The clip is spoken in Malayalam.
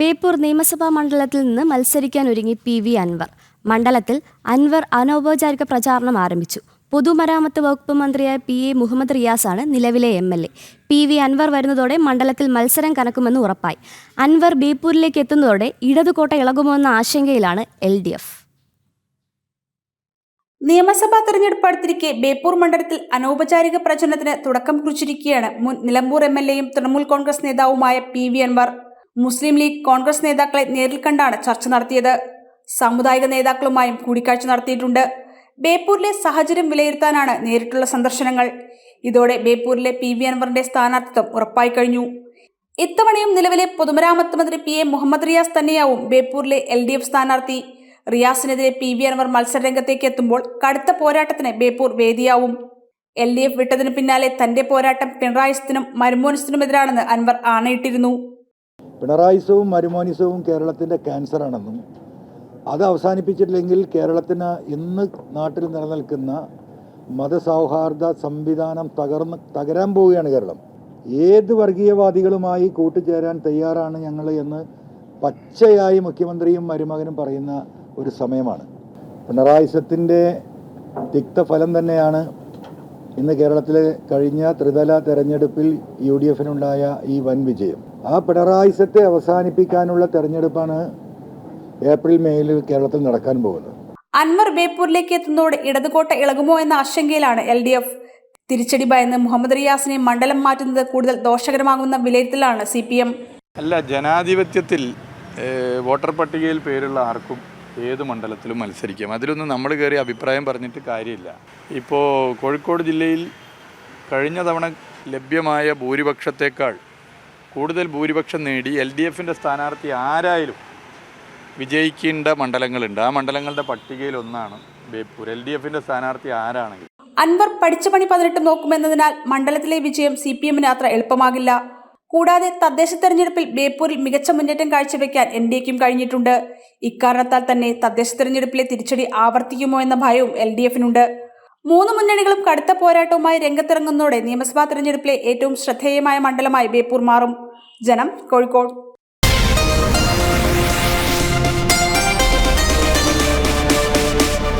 ബേപ്പൂർ നിയമസഭാ മണ്ഡലത്തിൽ നിന്ന് മത്സരിക്കാനൊരുങ്ങി പി.വി. അൻവർ. മണ്ഡലത്തിൽ അൻവർ അനൗപചാരിക പ്രചാരണം ആരംഭിച്ചു. പൊതുമരാമത്ത് വകുപ്പ് മന്ത്രിയായ പി.എ. മുഹമ്മദ് റിയാസാണ് നിലവിലെ എം.എൽ.എ. പി.വി. അൻവർ വരുന്നതോടെ മണ്ഡലത്തിൽ മത്സരം കനക്കുമെന്ന് ഉറപ്പായി. അൻവർ ബേപ്പൂരിലേക്ക് എത്തുന്നതോടെ ഇടതുകോട്ട ഇളകുമോ എന്ന ആശങ്കയിലാണ് LDF. നിയമസഭാ തെരഞ്ഞെടുപ്പ് അടുത്തിരിക്കെ ബേപ്പൂർ മണ്ഡലത്തിൽ അനൗപചാരിക പ്രചരണത്തിന് തുടക്കം കുറിച്ചിരിക്കുകയാണ് മുൻ നിലമ്പൂർ എം.എൽ.എയും തൃണമൂൽ കോൺഗ്രസ് നേതാവുമായ പി.വി. അൻവർ. മുസ്ലിം ലീഗ്, കോൺഗ്രസ് നേതാക്കളെ നേരിൽ കണ്ടാണ് ചർച്ച നടത്തിയത്. സാമുദായിക നേതാക്കളുമായും കൂടിക്കാഴ്ച നടത്തിയിട്ടുണ്ട്. ബേപ്പൂരിലെ സാഹചര്യം വിലയിരുത്താനാണ് നേരിട്ടുള്ള സന്ദർശനങ്ങൾ. ഇതോടെ ബേപ്പൂരിലെ പി.വി. അൻവറിന്റെ സ്ഥാനാർത്ഥിത്വം ഉറപ്പായി കഴിഞ്ഞു. ഇത്തവണയും നിലവിലെ പൊതുമരാമത്ത് മന്ത്രി പി.എ. മുഹമ്മദ് റിയാസ് തന്നെയാവും ബേപ്പൂരിലെ LDF സ്ഥാനാർത്ഥി. റിയാസിനെതിരെ പി.വി. അൻവർ മത്സരരംഗത്തേക്ക് എത്തുമ്പോൾ കടുത്ത പോരാട്ടത്തിന് ബേപ്പൂർ വേദിയാവും. LDF വിട്ടതിനു പിന്നാലെ തന്റെ പോരാട്ടം പിണറായിസത്തിനും മരുമോനിസത്തിനുമെതിരാണെന്ന് അൻവർ ആണയിട്ടിരുന്നു. പിണറായിസവും മരുമോനിസവും കേരളത്തിൻ്റെ ക്യാൻസറാണെന്നും അത് അവസാനിപ്പിച്ചിട്ടില്ലെങ്കിൽ കേരളത്തിന് ഇന്ന് നാട്ടിൽ നിലനിൽക്കുന്ന മതസൗഹാർദ്ദ സംവിധാനം തകരാൻ പോവുകയാണ് കേരളം. ഏത് വർഗീയവാദികളുമായി കൂട്ടുചേരാൻ തയ്യാറാണ് ഞങ്ങൾ എന്ന് പച്ചയായി മുഖ്യമന്ത്രിയും മരുമകനും പറയുന്ന ഒരു സമയമാണ്. പിണറായിസത്തിൻ്റെ തിക്തഫലം തന്നെയാണ് ഇന്ന് കേരളത്തിലെ കഴിഞ്ഞ ത്രിതല തെരഞ്ഞെടുപ്പിൽ UDFനുണ്ടായ ഈ വൻ വിജയം. ആ പിണറായിസത്തെ അവസാനിപ്പിക്കാനുള്ള തെരഞ്ഞെടുപ്പാണ് ഏപ്രിൽ മെയിൽ കേരളത്തിൽ നടക്കാൻ പോകുന്നത്. അൻവർ ബേപ്പൂരിലേക്ക് എത്തുന്നതോടെ ഇടതുകോട്ട ഇളകുമോ എന്ന ആശങ്കയിലാണ് LDF. തിരിച്ചടി ഭയന്ന് മുഹമ്മദ് റിയാസിനെ മണ്ഡലം മാറ്റുന്നത് കൂടുതൽ ദോഷകരമാകുന്ന വിലയിരുത്തലാണ് CPM. അല്ല, ജനാധിപത്യത്തിൽ വോട്ടർ പട്ടികയിൽ പേരുള്ള ആർക്കും ഏത് മണ്ഡലത്തിലും മത്സരിക്കാം. അതിലൊന്നും നമ്മൾ കയറി അഭിപ്രായം പറഞ്ഞിട്ട് കാര്യമില്ല. ഇപ്പോൾ കോഴിക്കോട് ജില്ലയിൽ കഴിഞ്ഞ തവണ ലഭ്യമായ ഭൂരിപക്ഷത്തേക്കാൾ കൂടുതൽ ഭൂരിപക്ഷം നേടി LDFൻ്റെ സ്ഥാനാർത്ഥി ആരായാലും വിജയിക്കേണ്ട മണ്ഡലങ്ങളുണ്ട്. ആ മണ്ഡലങ്ങളുടെ പട്ടികയിൽ ഒന്നാണ് ബേപ്പൂർ. LDFൻ്റെ സ്ഥാനാർത്ഥി ആരാണെങ്കിൽ അൻവർ പഠിച്ച പണി 18 നോക്കുമെന്നതിനാൽ മണ്ഡലത്തിലെ വിജയം CPMന് അത്ര എളുപ്പമാകില്ല. കൂടാതെ തദ്ദേശ തെരഞ്ഞെടുപ്പിൽ ബേപ്പൂരിൽ മികച്ച മുന്നേറ്റം കാഴ്ചവെക്കാൻ NDAക്കും കഴിഞ്ഞിട്ടുണ്ട്. ഇക്കാരണത്താൽ തന്നെ തദ്ദേശ തെരഞ്ഞെടുപ്പിലെ തിരിച്ചടി ആവർത്തിക്കുമോ എന്ന ഭയവും LDFനുണ്ട്. മൂന്ന് മുന്നണികളും കടുത്ത പോരാട്ടവുമായി രംഗത്തിറങ്ങുന്നതോടെ നിയമസഭാ തെരഞ്ഞെടുപ്പിലെ ഏറ്റവും ശ്രദ്ധേയമായ മണ്ഡലമായി ബേപ്പൂർ മാറും. ജനം, കോഴിക്കോട്.